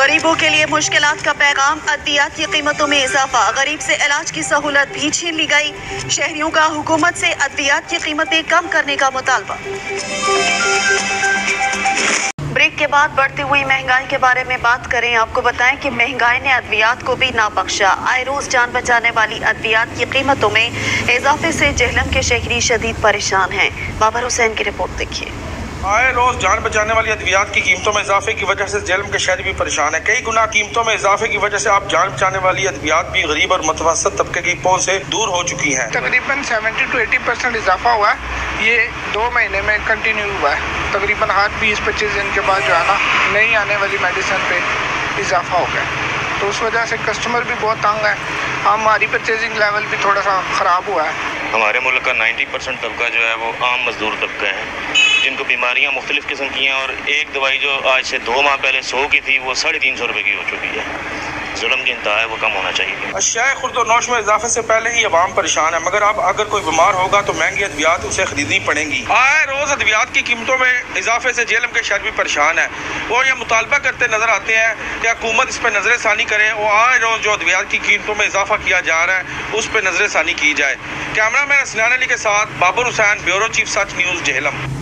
गरीबों के लिए मुश्किलात का पैगाम, अद्वियात की कीमतों में इजाफा, गरीब से इलाज की सहूलत भी छीन ली गई। शहरियों का हुकूमत से अद्वियात की कीमतें कम करने का मुतालबा। ब्रेक के बाद बढ़ती हुई महंगाई के बारे में बात करें। आपको बताएं कि महंगाई ने अद्वियात को भी ना बख्शा। आए रोज जान बचाने वाली अद्वियात की कीमतों में इजाफे से जेहलम के शहरी शदीद परेशान हैं। बाबर हुसैन की रिपोर्ट देखिए। आए रोज जान बचाने वाली अद्वियात की कीमतों में इजाफे की वजह से जेहलम के शहरी भी परेशान है। कई गुना कीमतों में इजाफे की वजह से आप जान बचाने वाली अद्वियात भी गरीब और मुतवस्सित तबके की पहुंच से दूर हो चुकी हैं। तकरीबन 70 to 80% इजाफा हुआ है। ये 2 महीने में कंटिन्यू हुआ है। तकरीबन हर 20-25 दिन के बाद जो है ना नई आने वाली मेडिसिन पे इजाफा हो गया, तो उस वजह से कस्टमर भी बहुत तंग है। हमारी परचेजिंग लेवल भी थोड़ा सा ख़राब हुआ है। हमारे मुल्क का 90% तबका जो है वो आम मजदूर तबका है, जिनको बीमारियां मुख्तलिफ किस्म की हैं, और एक दवाई जो आज से 2 माह पहले 100 की थी वो 350 रुपये की हो चुकी है। जुल्म की इंतहा है, वो कम होना चाहिए। अशियाए खुर्द और नौश में इजाफे से पहले ही अवाम परेशान है, मगर अब अगर कोई बीमार होगा तो महंगी अद्वियात उसे खरीदनी पड़ेंगी। आए रोज अद्वियात की कीमतों में इजाफे से जेहलम के शहर भी परेशान है। वो ये मुतालबा करते नजर आते हैं कि हुकूमत इस पर नजर सानी करे और आए रोज जो अद्वियात की कीमतों में इजाफा किया जा रहा है उस पर नजर सानी की जाए। कैमरा मैन असनान अली के साथ बाबर हुसैन, ब्यूरो चीफ सच न्यूज़, जेहलम।